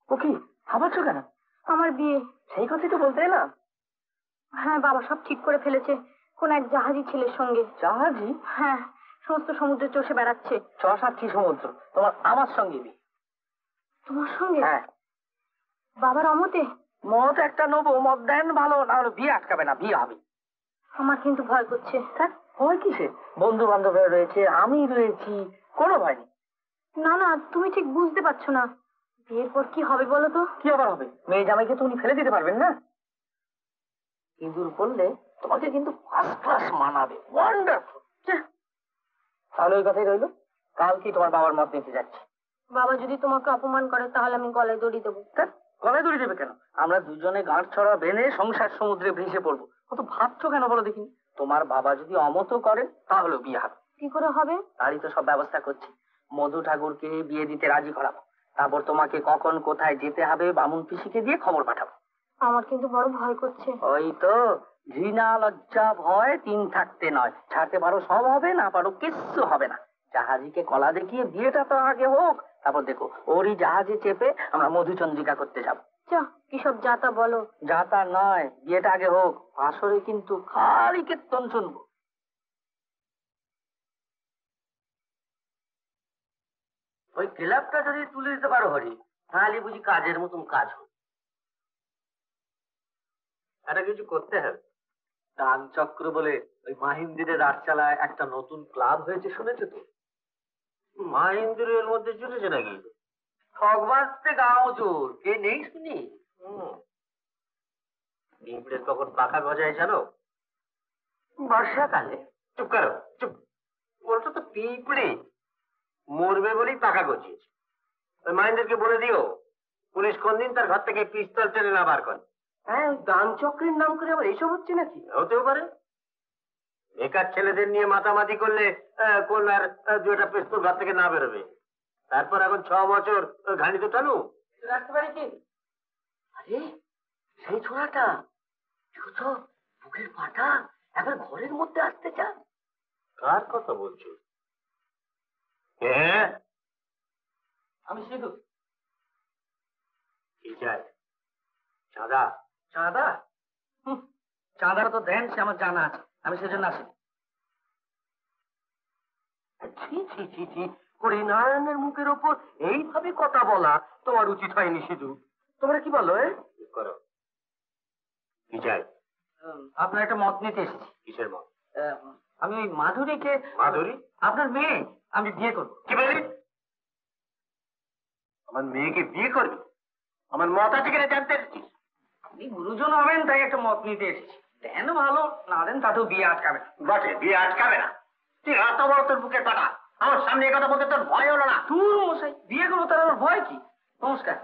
ও কি ভাবছ কেন? আমার বিয়ে। সেই কথাই তো বলতে এলাম। হ্যাঁ, বাবা সব ঠিক করে ফেলেছে, কোন এক জাহাজি ছেলের সঙ্গে। জাহাজি? হ্যাঁ, সমস্ত সমুদ্রে চষে বেড়াচ্ছে। ৬-৭টি সমুদ্র, তোমার আমার সঙ্গে বিয়ে। তোমার সঙ্গে? হ্যাঁ। বাবার অমতে? মত একটা নেবো, মত দেন ভালো, না হলে বিয়ে আটকাবে না, বিয়ে হবে। আমার কিন্তু ভয় করছে। ভয় কিসে? বন্ধু বান্ধবরা রয়েছে, আমি রয়েছি, কোনো ভয় নেই। না না, তুমি ঠিক বুঝতে পারছো না, বিয়ের পর কি হবে বলো তো? কি আবার হবে? মেয়ে জামাইকে তো উনি ফেলে দিতে পারবেন না। ইঁদুর বললে তোমাকে কিন্তু ফার্স্ট ক্লাস মানাবে, ওয়ান্ডারফুল। তাহলে ওই কথাই রইলো, কালকে তোমার বাবার মত নিতে যাচ্ছি। বাবা যদি তোমাকে অপমান করে তাহলে আমি গলায় দড়ি দেবো। গলায় দড়ি দেবে কেন? আমরা দুজনে গাঁট ছড়া বেঁধে সংসার সমুদ্রে ভেসে পড়বো। অত ভাবছো কেন বলো দেখিনি? তোমার বাবা যদি অমত করে তাহলে বিয়ে হবে। কি করে হবে? তারই তো সব ব্যবস্থা করছি। মধু ঠাকুরকে বিয়ে দিতে রাজি করাবো, তারপর তোমাকে কখন কোথায় যেতে হবে বামুন পিসিকে দিয়ে খবর পাঠাবো। আমার কিন্তু বড় ভয় করছে। ওই তো, ঘৃণা লজ্জা ভয় তিন থাকতে নয়, ছাড়তে পারো সব হবে, না পারো কিচ্ছু হবে না। জাহাজিকে কলা দেখিয়ে বিয়েটা তো আগে হোক, তারপর দেখো ওরই জাহাজে চেপে আমরা মধুচন্দ্রিকা করতে যাবো। কি সব যাতা বলো? যাতা নয়, বিয়েটা আগে হোক, আসরে কিন্তু খালি কীর্তন শুনবো। ওই ক্লাবটা যদি তুলে দিতে পারো হরি, তাহলে বুঝি কাজের মতন কাজ হবে। এটা কিছু করতে হবে। দান চক্র বলে ওই মাহিন্দিরের রাজচালায় একটা নতুন ক্লাব হয়েছে, শুনেছো তো? মাহিন্দিরের মধ্যে চলেছে নাকি? ঠকবাজতে গাও জোর, কে নেই শুনি। পিঁপড়ে কখন পাখা গজায় জানো? বর্ষাকালে। চুপ করো, চুপ। ওটা তো পিঁপড়ে, মরবে বলেই পাখা গজিয়েছে। ওই মাহিন্দিরকে বলে দিও পুলিশ কোন দিন তার ঘর থেকে পিস্তল টেনে না বার করে। হ্যাঁ, দান চক্রের নাম করে আবার এসব হচ্ছে নাকি? হতেও পারে। বেকার ছেলেদের নিয়ে মাতামাতি করলে কোন আর দুটা পিস্তল ঘর থেকে না বেরোবে। তারপর এখন 6 বছর ঘানি তো টানু। রাখতে পারি কি? আরে সেই ছোড়াটা দেখো, বুকের পাটা এবার ঘরের মধ্যে আসতে চান। কার কথা বলছো? হ্যাঁ, আমি সিধু। কি চাই? চাঁদা? চাঁদা? চাঁদা তো দেন, সে আমার জানা আছে, আমি সেজন্য আসি। ছি ছি ছি ছি, হরিনারায়ণের মুখের ওপর এইভাবে কথা বলা তোমার উচিত হয়নি সিধু। তোমরা কি বলো? করো, কি চাই? আপনার একটা মত নিতে এসেছি। কিসের মত? আমি ওই মাধুরীকে। মাধুরী? আপনার মেয়ে আমি বিয়ে করবো। কি বলি? আমার মেয়েকে বিয়ে করবি? আমার মত আছে কিনা জানতে এসেছিস? আপনি গুরুজন হবেন তাই একটা মত নিতে এসেছি। দেন ভালো, না দেন তাতেও বিয়ে আটকাবে না। বটে, বিয়ে আটকাবে না? তুই এত বড় তোর বুকের পাটা, আমার সামনে কথা বলতে তোর ভয় হলো না? তুই মশাই, বিয়ে করবো তার আমার ভয় কি? নমস্কার।